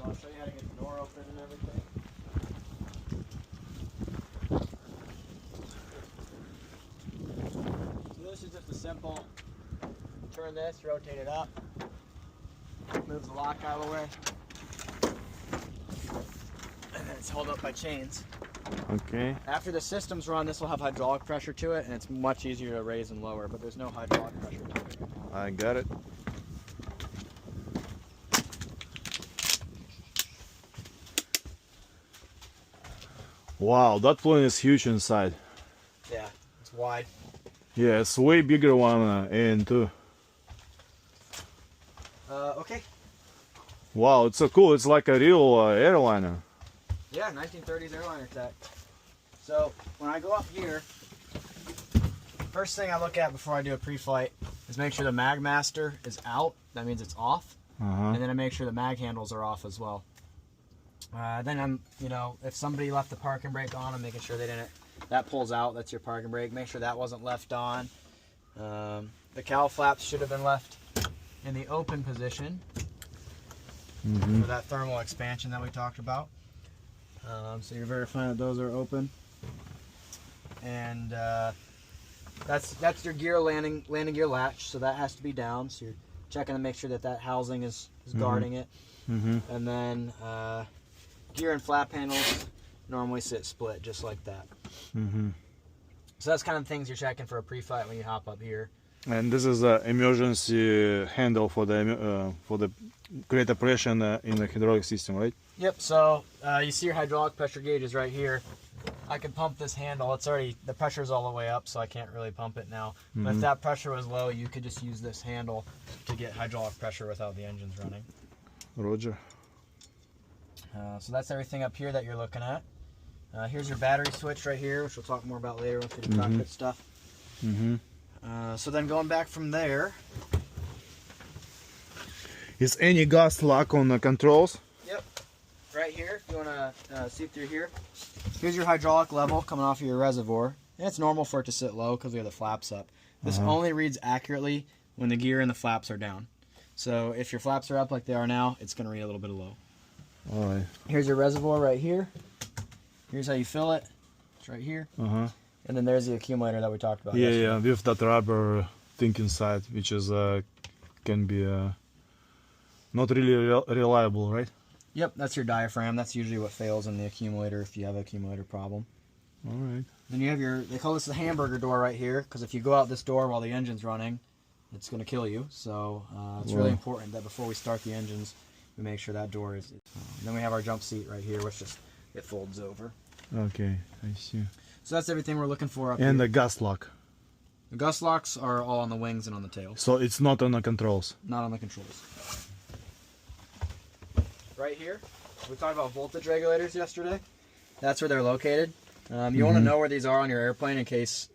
so I'll show you how to get the door open and everything. So this is just a simple, turn this, rotate it up, move the lock out of the way, and then it's held up by chains. Okay. After the system's run, this will have hydraulic pressure to it, and it's much easier to raise and lower, but there's no hydraulic pressure to it. I got it. Wow, that plane is huge inside. Yeah, it's wide. Yeah, it's way bigger one in too. Okay. Wow, it's so cool. It's like a real airliner. Yeah, 1930s airliner tech. So when I go up here, first thing I look at before I do a pre-flight is make sure the mag master is out. That means it's off. And then I make sure the mag handles are off as well. Then I'm, if somebody left the parking brake on, I'm making sure they didn't. That pulls out. That's your parking brake. Make sure that wasn't left on. The cowl flaps should have been left in the open position for that thermal expansion that we talked about. So you're verifying that those are open. And that's your gear landing gear latch. So that has to be down. So you're checking to make sure that housing is guarding it. And then gear and flap handles normally sit split just like that. So that's kind of things you're checking for a pre-flight when you hop up here. And this is the emergency handle for the greater pressure in the hydraulic system, right? Yep. So you see your hydraulic pressure gauge is right here. I can pump this handle. It's already, the pressure's all the way up, so I can't really pump it now. But if that pressure was low, you could just use this handle to get hydraulic pressure without the engines running. Roger. So that's everything up here that you're looking at. Here's your battery switch right here, which we'll talk more about later once we do cockpit stuff. So then going back from there. Is any gas lock on the controls? Yep. Right here, if you want to see through here. Here's your hydraulic level coming off of your reservoir. And it's normal for it to sit low because we have the flaps up. This only reads accurately when the gear and the flaps are down. So if your flaps are up like they are now, it's going to read a little bit low. All right. Here's your reservoir right here. Here's how you fill it. It's right here. And then there's the accumulator that we talked about. Yeah, with that rubber thing inside, which is can be not really reliable, right? Yep, that's your diaphragm. That's usually what fails in the accumulator if you have an accumulator problem. All right. Then you have they call this the hamburger door right here, because if you go out this door while the engine's running, it's going to kill you. So it's really important that before we start the engines, we make sure that door is. Then we have our jump seat right here, which just it folds over. Okay, I see. So that's everything we're looking for up here. And the gas lock. The gas locks are all on the wings and on the tail. So it's not on the controls. Not on the controls. Right here, we talked about voltage regulators yesterday. That's where they're located. You want to know where these are on your airplane in case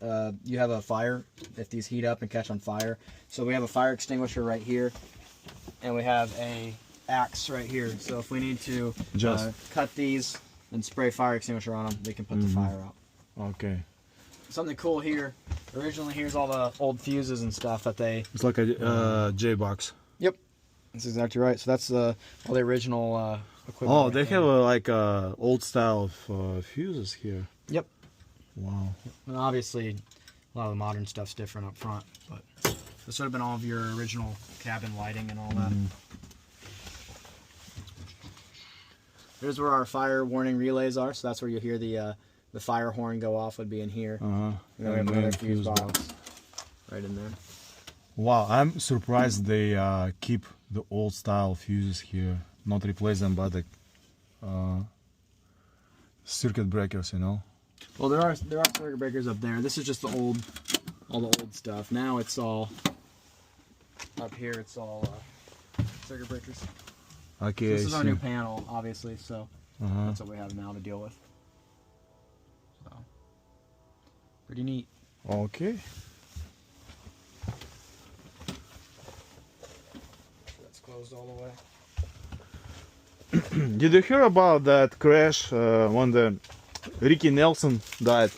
you have a fire, if these heat up and catch on fire. So we have a fire extinguisher right here, and we have a axe right here. So if we need to cut these and spray fire extinguisher on them, we can put the fire out. Okay. Something cool here. Originally, here's all the old fuses and stuff that they. It's like a J-box. Yep, that's exactly right. So that's all the original equipment. Oh, they have like old style of fuses here. Yep. Wow. And obviously, a lot of the modern stuff's different up front, but this would have been all of your original cabin lighting and all that. Here's where our fire warning relays are. So that's where you hear the fire horn go off. Would be in here. We have another fuse box right in there. Wow, I'm surprised they keep the old style fuses here, not replace them by the circuit breakers, you know. Well, there are circuit breakers up there. This is just all the old stuff. Now it's all up here. It's all circuit breakers. Okay. So this is our new panel, obviously. So that's what we have now to deal with. So pretty neat. Okay. That's closed all the way. Did you hear about that crash when the Ricky Nelson died?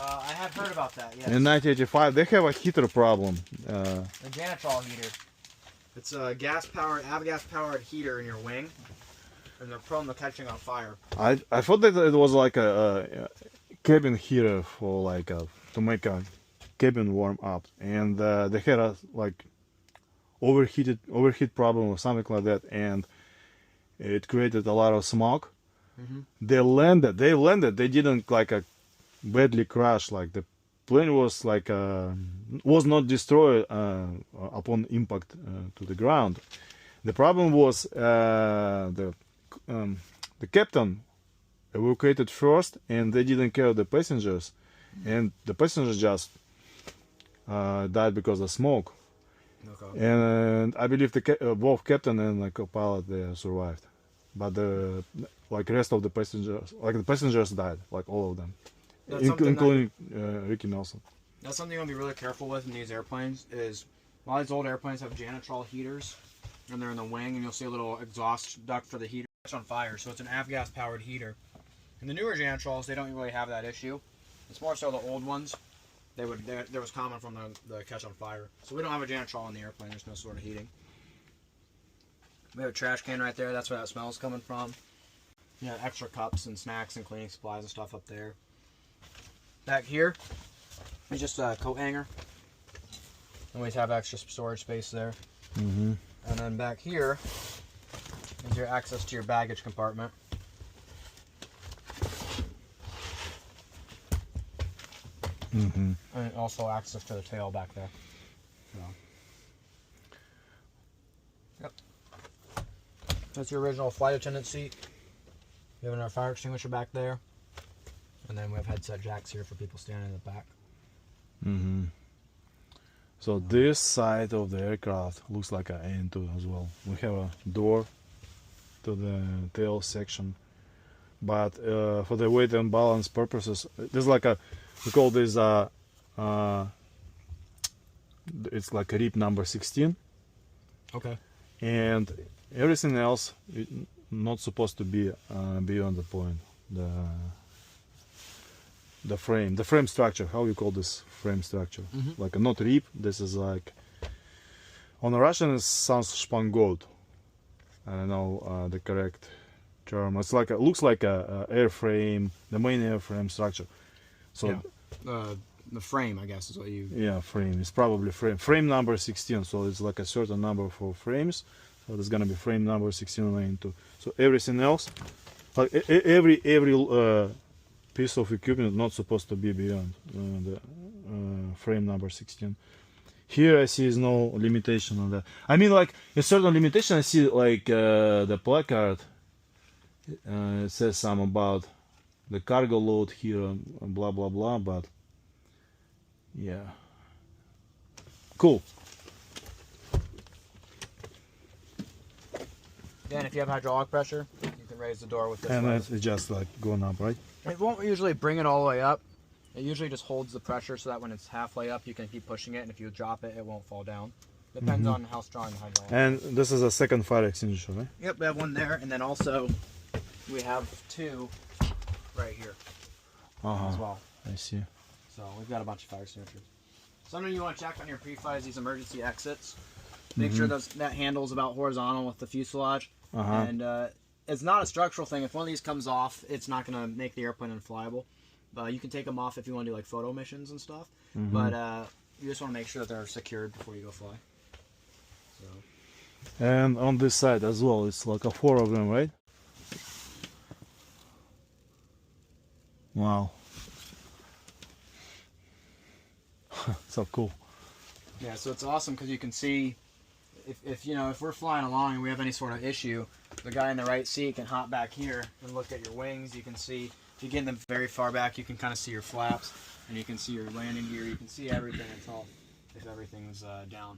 I have heard about that, yes. In 1985, they have a heater problem. The Janitrol heater. It's a gas-powered, avgas-powered heater in your wing. and they're prone to catching on fire. I thought that it was like a cabin heater for like to make a cabin warm up, and they had a like overheat problem or something like that, and it created a lot of smoke. They landed. They didn't like a badly crash. Like the plane was like was not destroyed upon impact to the ground. The problem was the captain evacuated first, and they didn't carry the passengers, and the passengers just died because of smoke. Okay. And I believe the both captain and like co-pilot they survived, but the like rest of the passengers died, like all of them, including Ricky Nelson. That's something you want to be really careful with in these airplanes. Is a lot of these old airplanes have janitrol heaters, and they're in the wing, and you'll see a little exhaust duct for the heater catch on fire. So it's an avgas powered heater. And the newer janitrols, they don't really have that issue. It's more so the old ones. There was common from the catch on fire. So we don't have a janitrol in the airplane. There's no sort of heating. We have a trash can right there. That's where that smell is coming from. You know, extra cups and snacks and cleaning supplies and stuff up there. Back here is just a coat hanger. Always have extra storage space there. And then back here is your access to your baggage compartment. And also access to the tail back there. So. Yep. That's your original flight attendant seat. We have our fire extinguisher back there. And then we have headset jacks here for people standing in the back. So this side of the aircraft looks like an AN2 as well. We have a door to the tail section, but for the weight and balance purposes, there's like a, we call this it's like a rib number 16. Okay. And everything else not supposed to be beyond the point. The frame structure. How you call this frame structure? Like a not rib. This is like on the Russian it sounds shpangot. I don't know the correct term. It's like looks like a airframe, the main airframe structure. So yeah. The frame, I guess, is what you. Yeah, frame. It's probably frame number 16. So it's like a certain number for frames. So there's gonna be frame number 16 lane 2. So everything else, like every piece of equipment not supposed to be beyond the frame number 16. Here I see is no limitation on that. I mean, like a certain limitation. I see like the placard. It says some about the cargo load here and blah blah blah. But yeah, cool. Yeah, and if you have hydraulic pressure, you can raise the door with this. And it's just like going up, right? It won't usually bring it all the way up. It usually just holds the pressure so that when it's halfway up, you can keep pushing it, and if you drop it, it won't fall down. Depends on how strong the hydraulic. And this is a second fire extinguisher, right? Yep, we have one there, and then also we have two right here as well. I see. So we've got a bunch of fire extinguishers. Something you want to check on your pre-flight is these emergency exits. Make sure that handle's about horizontal with the fuselage. And it's not a structural thing. If one of these comes off, it's not going to make the airplane unflyable. You can take them off if you want to do like photo missions and stuff. But you just want to make sure that they're secured before you go fly. So. And on this side as well, it's like a 4 of them, right? Wow. So cool. Yeah, so it's awesome because you can see if we're flying along and we have any sort of issue, the guy in the right seat can hop back here and look at your wings. You can see, if you get them very far back, you can kind of see your flaps, and you can see your landing gear. You can see everything until if everything's down,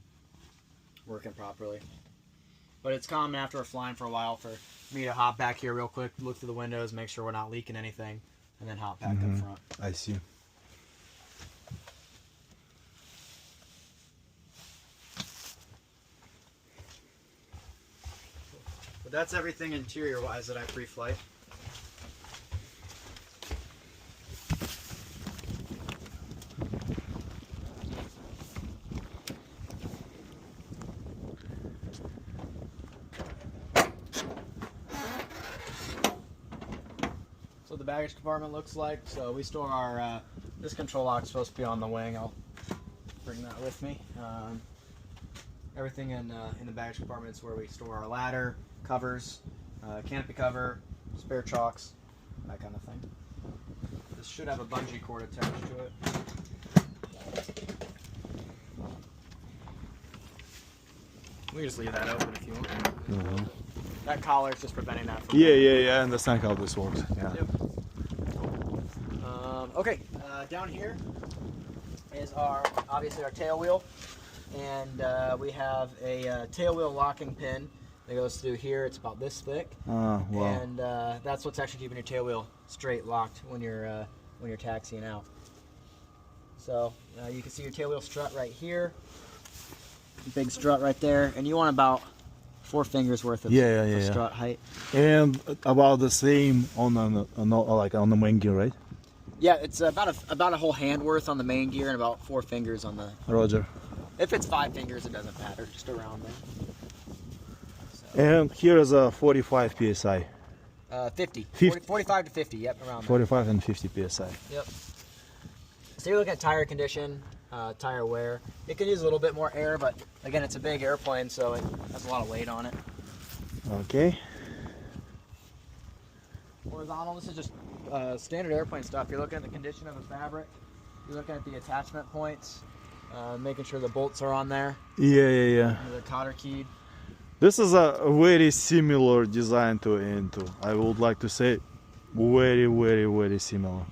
working properly. But it's common after we're flying for a while for me to hop back here real quick, look through the windows, make sure we're not leaking anything, and then hop back up front. I see. But that's everything interior-wise that I pre-flight. the baggage compartment looks like. So we store our, this control lock is supposed to be on the wing. I'll bring that with me. Everything in the baggage compartment is where we store our ladder, covers, canopy cover, spare chocks, that kind of thing. This should have a bungee cord attached to it. We can just leave that open if you want. That collar is just preventing that from... Yeah, I understand how this works. Yeah. Yep. Okay, down here is obviously our tail wheel, and we have a tail wheel locking pin that goes through here. It's about this thick, Wow. and that's what's actually keeping your tail wheel straight locked when you're taxiing out. So you can see your tail wheel strut right here, big strut right there, and you want about 4 fingers worth of strut height. And about the same on the main gear, right? Yeah, it's about a whole hand worth on the main gear and about 4 fingers on the... Roger. If it's 5 fingers, it doesn't matter, just around there. So. And here is a 45 psi. 50. 45 to 50, yep, around there. 45 and 50 psi. Yep. So you're looking at tire condition, tire wear. It could use a little bit more air, but again, it's a big airplane, so it has a lot of weight on it. Okay. Horizontal, this is just standard airplane stuff. You're looking at the condition of the fabric. You're looking at the attachment points, making sure the bolts are on there. Yeah. The cotter keyed. This is a very similar design to N2. I would like to say very similar.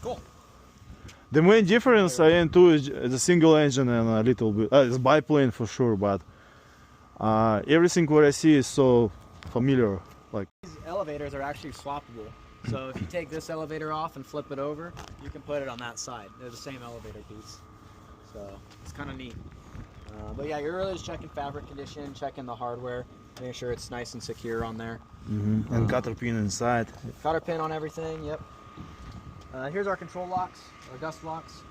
Cool. The main difference N2 is the single engine and a little bit it's biplane for sure, but everything what I see is so familiar. Like these elevators are actually swappable. So if you take this elevator off and flip it over, you can put it on that side. They're the same elevator piece. So it's kind of neat. But yeah, you're really just checking fabric condition, checking the hardware, making sure it's nice and secure on there. And cutter pin inside. Cotter pin on everything, yep. Here's our control locks, our gust locks.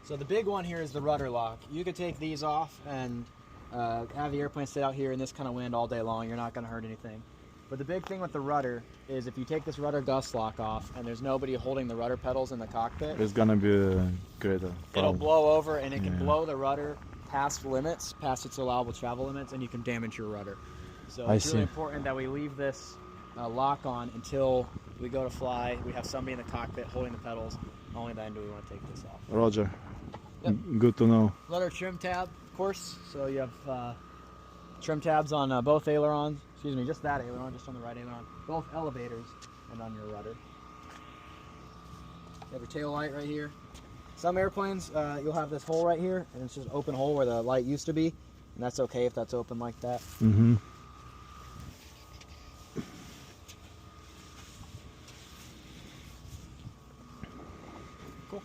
So the big one here is the rudder lock. You could take these off and have the airplane sit out here in this kind of wind all day long. You're not going to hurt anything. But the big thing with the rudder is if you take this rudder gust lock off and there's nobody holding the rudder pedals in the cockpit, it's going to be a great problem. It'll blow over and it can blow the rudder past limits, past its allowable travel limits, and you can damage your rudder. So it's really important that we leave this lock on until we go to fly. We have somebody in the cockpit holding the pedals. Only then do we want to take this off. Roger. Yep. Good to know. Rudder trim tab, of course. So you have trim tabs on both ailerons. Excuse me, just that aileron, just on the right aileron. Both elevators and on your rudder. You have your tail light right here. Some airplanes, you'll have this hole right here, and it's just an open hole where the light used to be, and that's okay if that's open like that. Cool.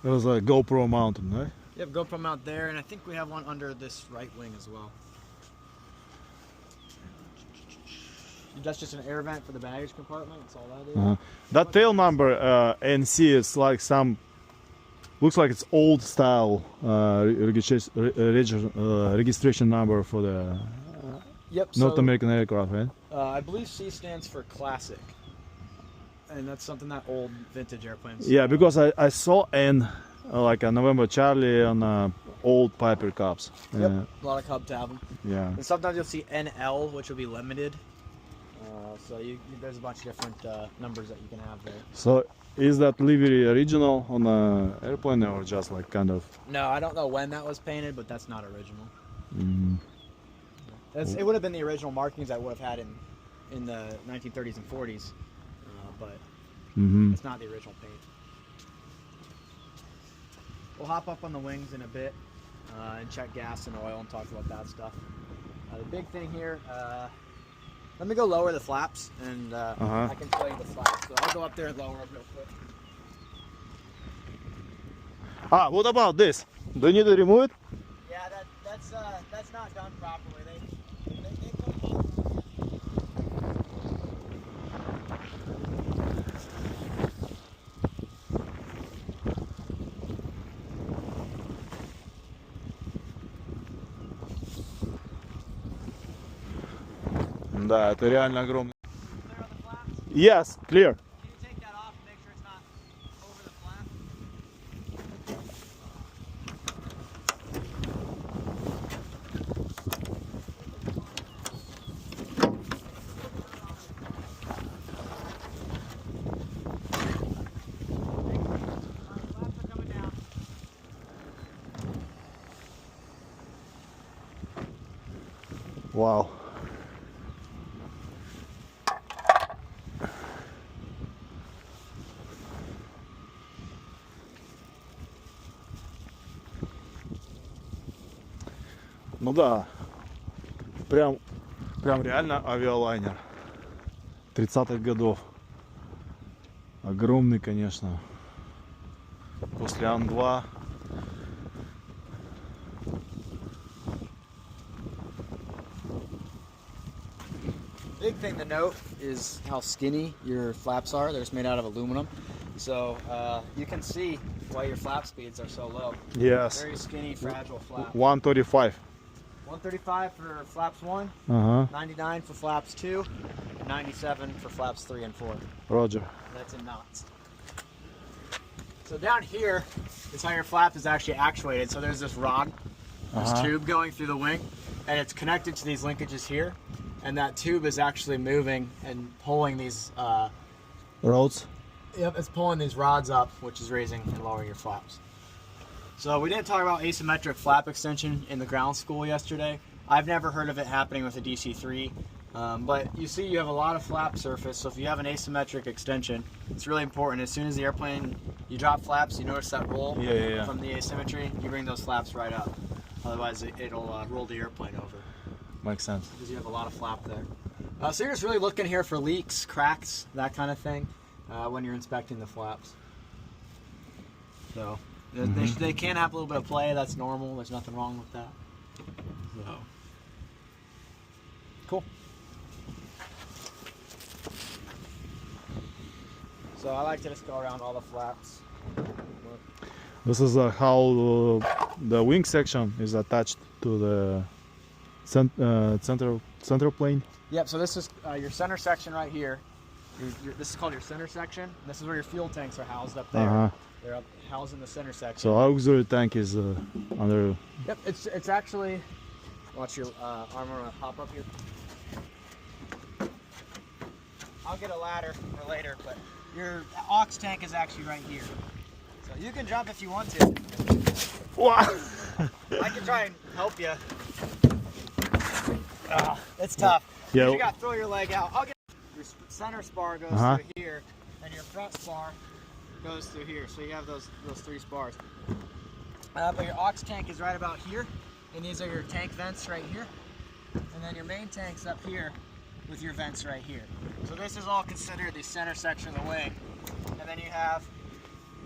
There was a GoPro mounted, right? Yep, GoPro mount there, and I think we have one under this right wing as well. That's just an air vent for the baggage compartment. That's all that is. That tail number NC is like some, looks like it's old style registration number for the North American aircraft, right? I believe C stands for classic, and that's something that old vintage airplanes. Yeah, because I saw N like a November Charlie on old Piper Cubs. Yep, a lot of Cubs have them. Yeah. And sometimes you'll see NL, which will be limited. So there's a bunch of different numbers that you can have there. So is that livery original on the airplane or just like kind of? No, I don't know when that was painted, but that's not original. It would have been the original markings I would have had in the 1930s and 40s, but it's not the original paint. We'll hop up on the wings in a bit and check gas and oil and talk about that stuff. The big thing here, let me go lower the flaps and I can show you the flaps. So I'll go up there and lower them real quick. What about this? Do you need to remove it? Yeah, that's not done properly. They Да, это реально огромный. Yes, clear. Can you take Wow. Ну да, прям реально авиалайнер 30-х годов. Огромный, конечно. После Ан-2. Big thing to note is how skinny your flaps are. They're just made out of aluminum. So you can see why your flap speeds are so low. Yes. Very skinny, fragile flap. 135. 135 for flaps 1, Uh-huh. 99 for flaps 2, 97 for flaps 3 and 4. Roger. That's in knots. So down here is how your flap is actually actuated. So there's this rod, this tube going through the wing, and it's connected to these linkages here. And that tube is actually moving and pulling these Roads. Yep, it's pulling these rods up, which is raising and lowering your flaps. So we didn't talk about asymmetric flap extension in the ground school yesterday. I've never heard of it happening with a DC-3, but you see you have a lot of flap surface, so if you have an asymmetric extension, it's really important. As soon as the airplane, you drop flaps, you notice that roll from the asymmetry, you bring those flaps right up. Otherwise it'll roll the airplane over. Makes sense. Because you have a lot of flap there. So you're just really looking here for leaks, cracks, that kind of thing, when you're inspecting the flaps. So they can have a little bit of play. That's normal. There's nothing wrong with that. So cool. So I like to just go around all the flaps. This is how the wing section is attached to the center plane. Yep. So this is your center section right here. This is called your center section. This is where your fuel tanks are housed up there. They're up, housed in the center section. So auxiliary tank is under. Yep. It's actually. Watch your arm. I'm gonna hop up here. I'll get a ladder for later, but your aux tank is actually right here. So you can jump if you want to. Wow. I can try and help you. It's tough. Yeah. You gotta throw your leg out. I'll get your center spar goes through here, and your front spar goes through here. So you have those 3 spars. But your aux tank is right about here, and these are your tank vents right here. And then your main tank's up here with your vents right here. So this is all considered the center section of the wing. And then you have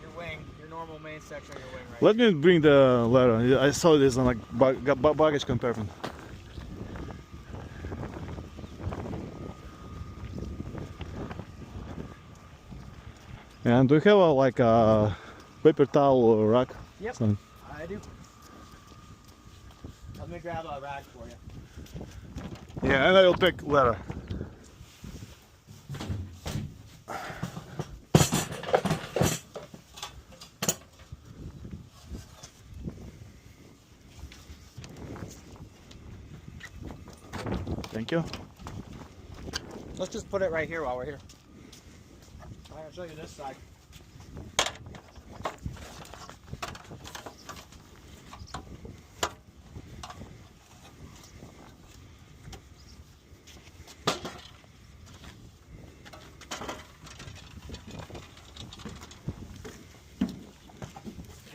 your wing, your normal main section of your wing right Let me bring the ladder. I saw this on like baggage compartment. And do you have like a paper towel or rack? Yep, Something? I do. Let me grab a rag for you. Yeah, and I will take ladder. Thank you. Let's just put it right here while we're here. I'll show you this side.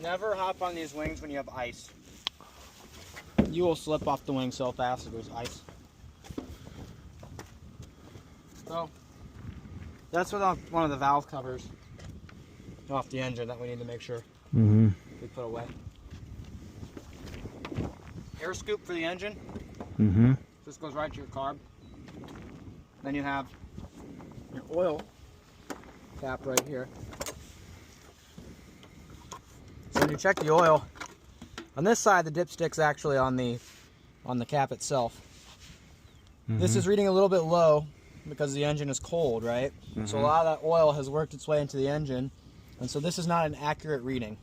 Never hop on these wings when you have ice. You will slip off the wing so fast if there's ice. So that's what one of the valve covers off the engine that we need to make sure we put away. Air scoop for the engine. This goes right to your carb. Then you have your oil cap right here. So when you check the oil, on this side the dipstick's actually on the cap itself. This is reading a little bit low because the engine is cold, right? So a lot of that oil has worked its way into the engine, and so this is not an accurate reading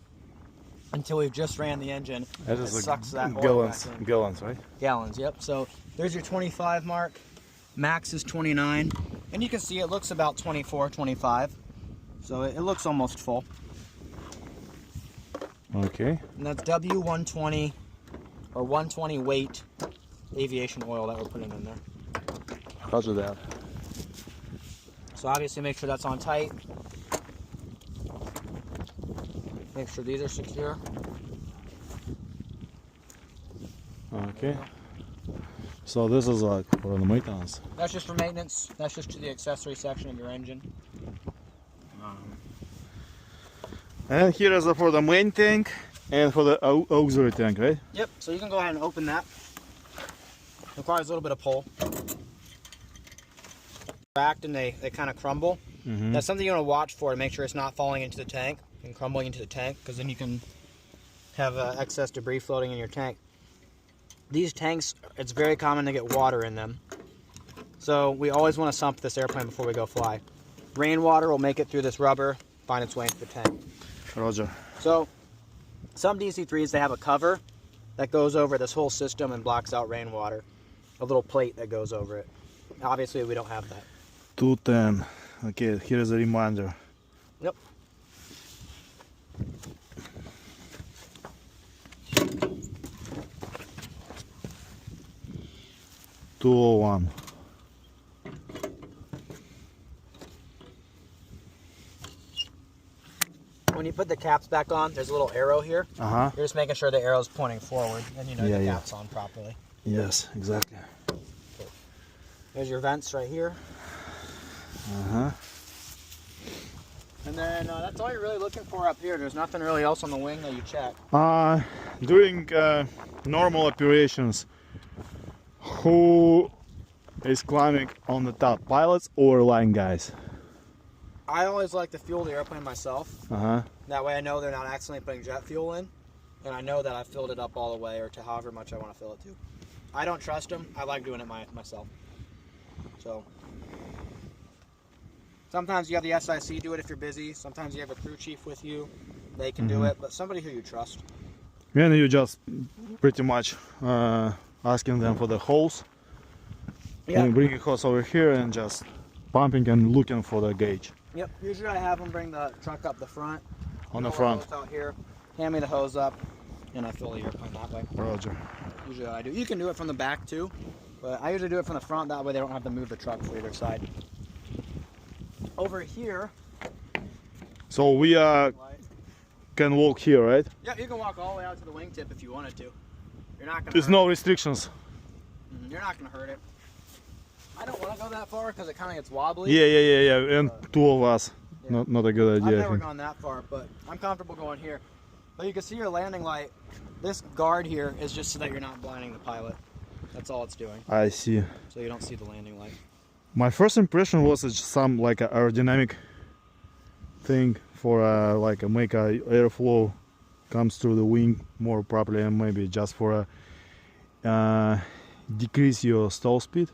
until we've just ran the engine. That is it sucks that oil gallons, back in. gallons, right? Gallons, yep. So there's your 25 mark. Max is 29, and you can see it looks about 24, 25. So it looks almost full. Okay. And that's W120 or 120 weight aviation oil that we're putting in there. Roger that. So obviously make sure that's on tight. Make sure these are secure. Okay. So this is like for the maintenance. That's just for maintenance. That's just to the accessory section of your engine. And here is for the main tank and for the auxiliary tank, right? Yep, so you can go ahead and open that. Requires a little bit of pull. Cracked and they kind of crumble. That's something you want to watch for to make sure it's not falling into the tank and crumbling into the tank, because then you can have excess debris floating in your tank. These tanks, it's very common to get water in them. So we always want to sump this airplane before we go fly. Rainwater will make it through this rubber, find its way into the tank. Roger. So some DC-3s, they have a cover that goes over this whole system and blocks out rainwater. A little plate that goes over it. Obviously we don't have that. 210. Okay, here is a reminder. Yep. $201. When you put the caps back on, there's a little arrow here. You're just making sure the arrow's pointing forward, and you know the cap's on properly. Yes, exactly. There's your vents right here. And then that's all you're really looking for up here. There's nothing really else on the wing that you check. During normal operations, who is climbing on the top, pilots or line guys? I always like to fuel the airplane myself. That way I know they're not accidentally putting jet fuel in, and I know that I've filled it up all the way or to however much I want to fill it to. I don't trust them. I like doing it myself. So sometimes you have the SIC do it if you're busy. Sometimes you have a crew chief with you. They can do it, but somebody who you trust. And you just pretty much asking them for the hose. And bringing hose over here and just pumping and looking for the gauge. Yep. Usually I have them bring the truck up the front. On the front. Hose out here. Hand me the hose up, and I fill the airplane that way. Roger. Usually I do. You can do it from the back too, but I usually do it from the front. That way they don't have to move the truck for either side. Over here. So we can walk here, right? Yeah, you can walk all the way out to the wingtip if you wanted to. You're not gonna. There's no restrictions. You're not gonna hurt it. I don't want to go that far because it kind of gets wobbly. Yeah. And two of us. Yeah. Not a good idea. I've never gone that far, but I'm comfortable going here. But you can see your landing light. This guard here is just so that you're not blinding the pilot. That's all it's doing. I see. So you don't see the landing light. My first impression was it's some like a aerodynamic thing for like make airflow comes through the wing more properly, and maybe just for decrease your stall speed.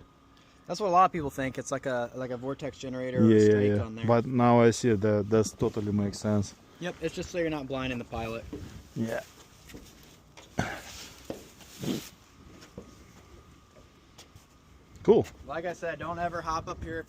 That's what a lot of people think. It's like a vortex generator or a stake on there. But now I see that totally makes sense. Yep, it's just so you're not blinding the pilot. Yeah. Cool. Like I said, don't ever hop up here.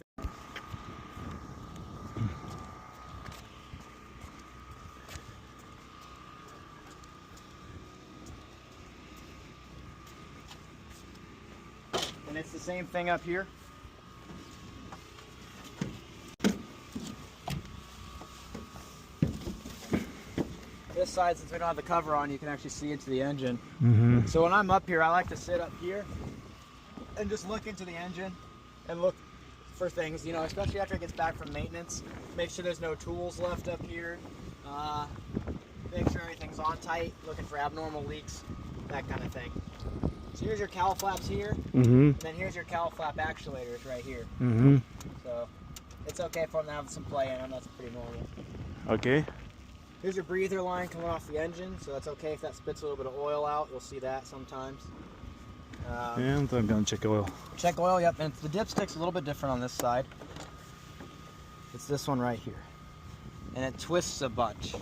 And it's the same thing up here. This side, since we don't have the cover on, you can actually see into the engine. So when I'm up here, I like to sit up here and just look into the engine and look for things, you know, especially after it gets back from maintenance. Make sure there's no tools left up here. Make sure everything's on tight, looking for abnormal leaks, that kind of thing. So here's your cowl flaps here, and then here's your cowl flap actuators right here. So it's okay for them to have some play in them, that's pretty normal. Okay. Here's your breather line coming off the engine, so that's okay if that spits a little bit of oil out. You'll see that sometimes. And I'm gonna check oil. Check oil, yep. And the dipstick's a little bit different on this side. It's this one right here. And it twists a bunch.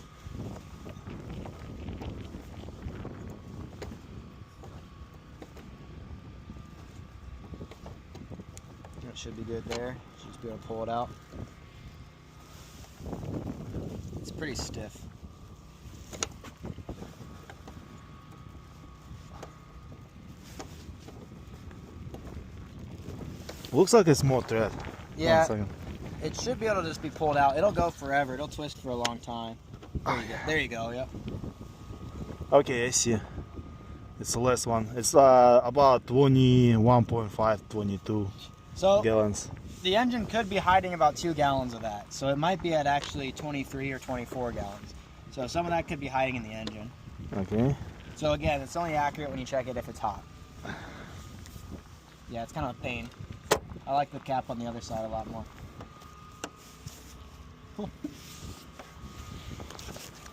That should be good there. Should just be able to pull it out. It's pretty stiff. Looks like it's more thread. Yeah. 1 second. It should be able to just be pulled out. It'll go forever. It'll twist for a long time. There you go. There you go. Yep. Okay, I see. It's the last one. It's about 21.5, 22 gallons. The engine could be hiding about 2 gallons of that. So it might be at actually 23 or 24 gallons. So some of that could be hiding in the engine. Okay. So again, it's only accurate when you check it if it's hot. Yeah, it's kind of a pain. I like the cap on the other side a lot more. Cool.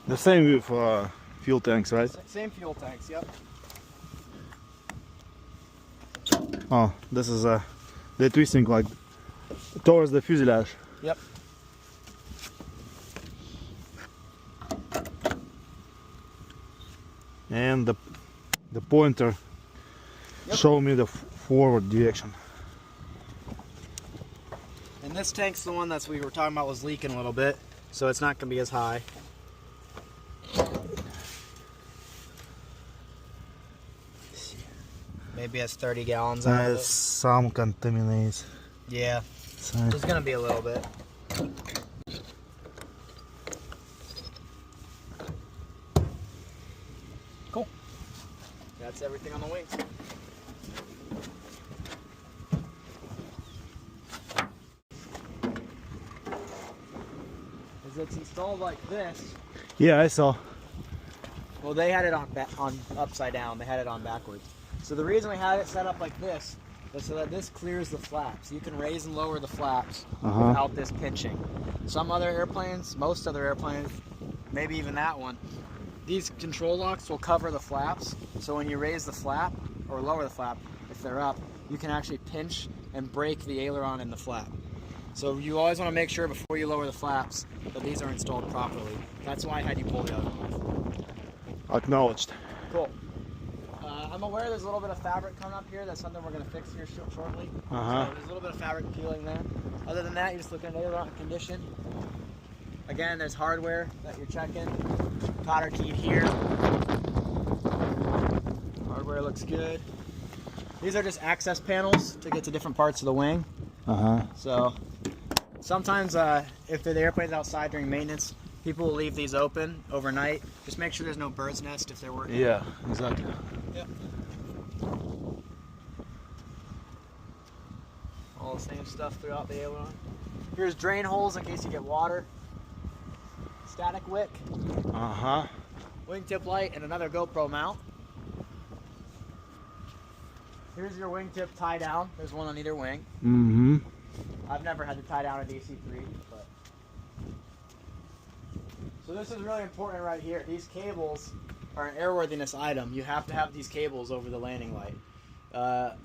The same with fuel tanks, right? Same fuel tanks, yep. Oh, this is they're twisting like towards the fuselage. Yep. And the pointer show me the forward direction. And this tank's the one that we were talking about was leaking a little bit, so it's not going to be as high. Maybe it's 30 gallons out of it. Some contaminants. Yeah, Sorry. there's going to be a little bit. Cool. That's everything on the wings. As it's installed like this. Yeah, I saw. Well, they had it on upside down. They had it on backwards. So the reason we had it set up like this is so that this clears the flaps. You can raise and lower the flaps without this pinching. Some other airplanes, most other airplanes, maybe even that one, these control locks will cover the flaps. So when you raise the flap or lower the flap, if they're up, you can actually pinch and break the aileron in the flap. So you always want to make sure before you lower the flaps that these are installed properly. That's why I had you pull the other one off. Acknowledged. Cool. I'm aware there's a little bit of fabric coming up here. That's something we're going to fix here shortly. So there's a little bit of fabric peeling there. Other than that, you're just looking at aileron condition. Again, there's hardware that you're checking. Cotter keyed here. Hardware looks good. These are just access panels to get to different parts of the wing. So sometimes if the airplane's outside during maintenance, people will leave these open overnight. Just make sure there's no bird's nest if they're working. Yeah, exactly. Yep. All the same stuff throughout the aileron. Here's drain holes in case you get water. Static wick. Wingtip light and another GoPro mount. Here's your wingtip tie down. There's one on either wing. I've never had to tie down a DC-3, but. So this is really important right here. These cables are an airworthiness item. You have to have these cables over the landing light.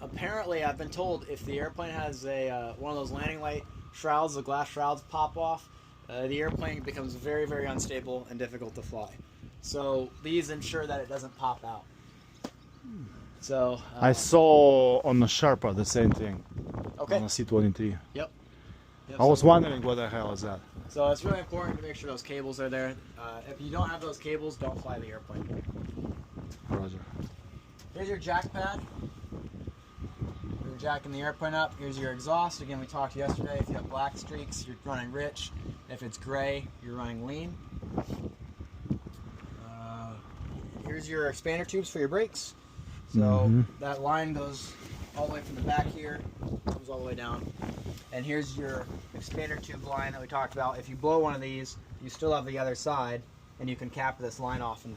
Apparently, I've been told if the airplane has a one of those landing light shrouds, the glass shrouds pop off, the airplane becomes very, very unstable and difficult to fly. So these ensure that it doesn't pop out. So I saw on the Sharpa the same thing. Okay. On the C-23. Yep. I was wondering what the hell is that. So it's really important to make sure those cables are there. If you don't have those cables, don't fly the airplane. Roger. Here's your jack pad. You're jacking the airplane up. Here's your exhaust. Again, we talked yesterday. If you have black streaks, you're running rich. If it's gray, you're running lean. Here's your expander tubes for your brakes. So that line goes all the way from the back here, comes all the way down. And here's your expander tube line that we talked about. If you blow one of these, you still have the other side, and you can cap this line off and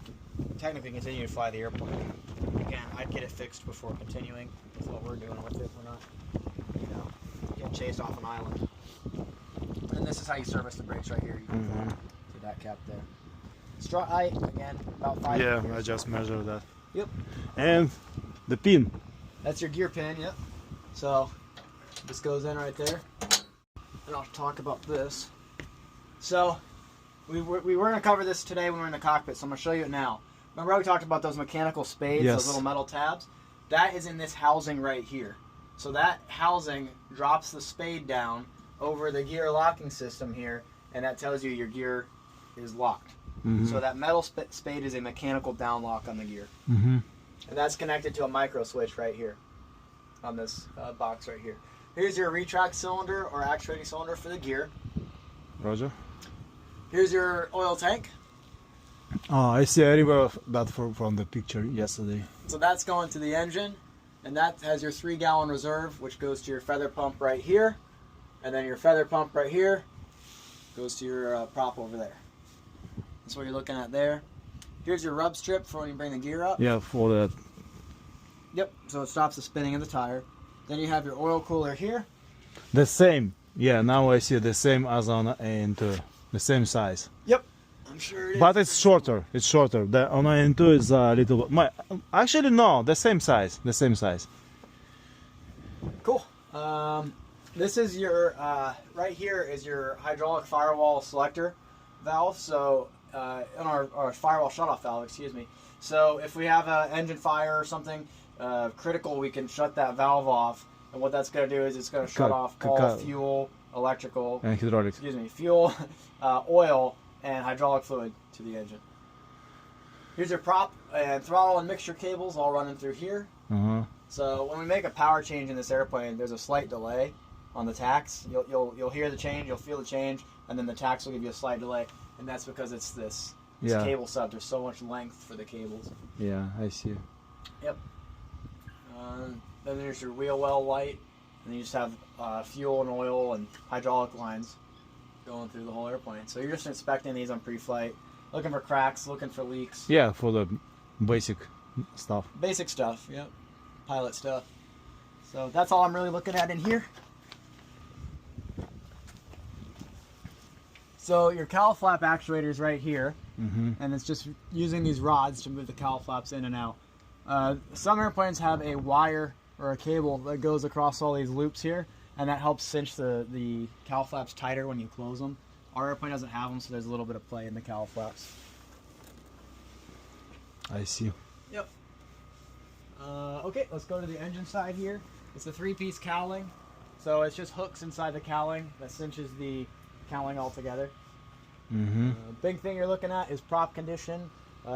technically continue to fly the airplane. Again, I'd get it fixed before continuing with what we're doing with it. We're not, you know, getting chased off an island. And this is how you service the brakes right here. You can see that cap there. Strut height, again, about 5 Yeah, meters. I just measured that. Yep. And the pin. That's your gear pin, yep. So this goes in right there. And I'll talk about this. So we were going to cover this today when we were in the cockpit, so I'm going to show you it now. Remember how we talked about those mechanical spades, Yes. those little metal tabs? That is in this housing right here. So that housing drops the spade down over the gear locking system here, and that tells you your gear is locked. So that metal spade is a mechanical down lock on the gear. And that's connected to a micro switch right here on this box right here. Here's your retract cylinder or actuating cylinder for the gear. Roger. Here's your oil tank. Oh, I see. I remember that from the picture yesterday. So that's going to the engine, and that has your 3-gallon reserve, which goes to your feather pump right here, and then your feather pump right here goes to your prop over there. That's what you're looking at there. Here's your rub strip for when you bring the gear up. Yeah, for that. Yep, so it stops the spinning of the tire. Then you have your oil cooler here. The same. Yeah, now I see the same as on AN2. The same size. Yep, I'm sure it is. But it's shorter. It's shorter. The on AN2 is a little. Actually, no. The same size. The same size. Cool. This is your right here is your hydraulic firewall selector valve. So on our firewall shutoff valve, excuse me. So if we have an engine fire or something critical, we can shut that valve off. And what that's going to do is it's going to shut off all fuel, electrical, and hydraulics. Excuse me, fuel, oil, and hydraulic fluid to the engine. Here's your prop and throttle and mixture cables all running through here. So when we make a power change in this airplane, there's a slight delay on the tacks. You'll hear the change, you'll feel the change, and then the tacks will give you a slight delay, and that's because it's this cable sub. There's so much length for the cables. Yeah, I see. Yep. Then there's your wheel well light, and you just have fuel and oil and hydraulic lines going through the whole airplane. So you're just inspecting these on pre-flight, looking for cracks, looking for leaks. Yeah, for the basic stuff. Basic stuff, yep. Pilot stuff. So that's all I'm really looking at in here. So your cowl flap actuator is right here, and it's just using these rods to move the cowl flaps in and out. Some airplanes have a wire or a cable that goes across all these loops here, and that helps cinch the cowl flaps tighter when you close them. Our airplane doesn't have them, so there's a little bit of play in the cowl flaps. I see. Yep. Okay, let's go to the engine side here. It's a 3-piece cowling, so it's just hooks inside the cowling that cinches the cowling all together. Big thing you're looking at is prop condition.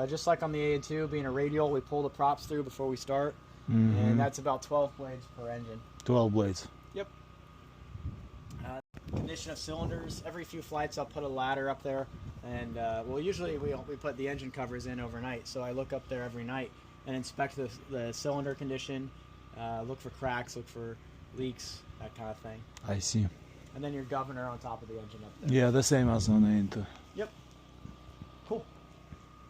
Just like on the AN2, being a radial, we pull the props through before we start, and that's about 12 blades per engine. 12 blades. Yep. Condition of cylinders. Every few flights, I'll put a ladder up there, and well, usually we put the engine covers in overnight. So I look up there every night and inspect the cylinder condition, look for cracks, look for leaks, that kind of thing. I see. And then your governor on top of the engine up there. Yeah, the same as on AN2. Yep. Cool.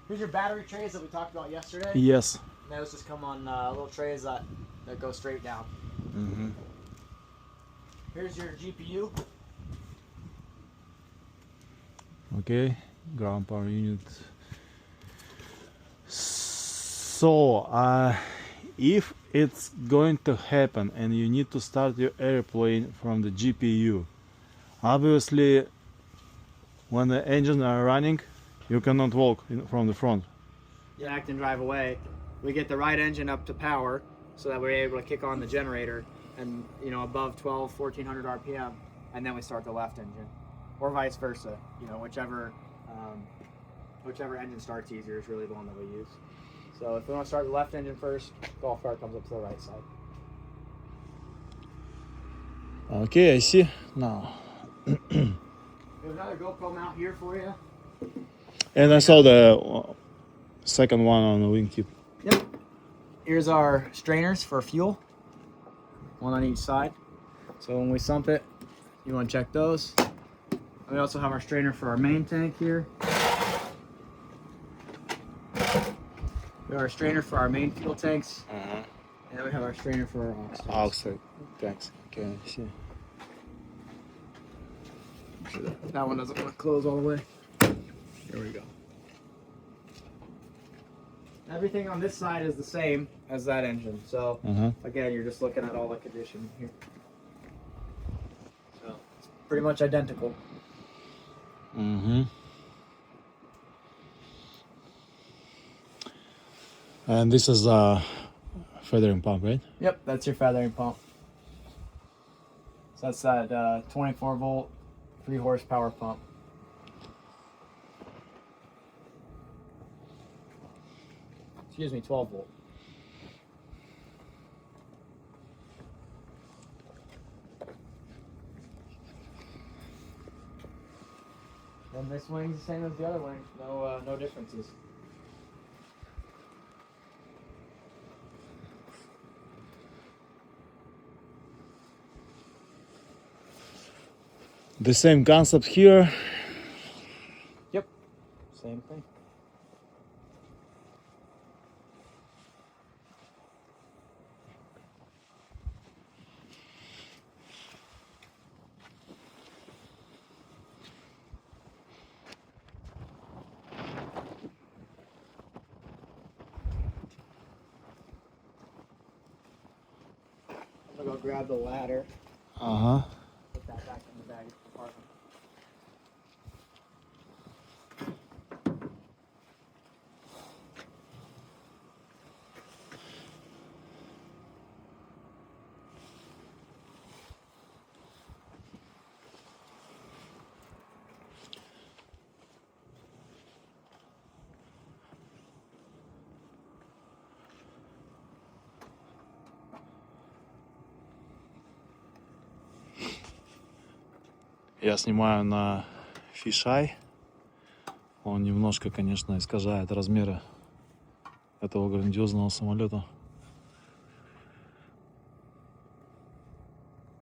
Here's your battery trays that we talked about yesterday. Yes. And those just come on little trays that go straight down. Here's your GPU. Okay, ground power unit. So, if it's going to happen and you need to start your airplane from the GPU, obviously when the engines are running, you cannot walk from the front. You act and drive away. We get the right engine up to power so that we're able to kick on the generator and above 1400 RPM, and then we start the left engine, or vice versa. Whichever engine starts easier is really the one that we use. So if we want to start the left engine first, golf cart comes up to the right side. Okay, I see now. We have another GoPro mount here for you. And I saw the second one on the wingtip. Yep. Here's our strainers for fuel, one on each side. So when we sump it, you want to check those. And we also have our strainer for our main tank here. We have our strainer for our main fuel tanks. And then we have our strainer for our aux tanks. Thanks. Okay, I see. Make sure that one doesn't want to close all the way. There we go. Everything on this side is the same as that engine. So again, you're just looking at all the condition here. So it's pretty much identical. And this is a feathering pump, right? Yep, that's your feathering pump. So that's that 24 volt, 3 horsepower pump. Excuse me, 12 volt. And this wing's the same as the other wing. No differences. The same concept here. Yep. Same thing. I'm gonna go grab the ladder. Ага. Put that back in the baggage compartment. Я снимаю на фишай. Он немножко, конечно, искажает размеры этого грандиозного самолета.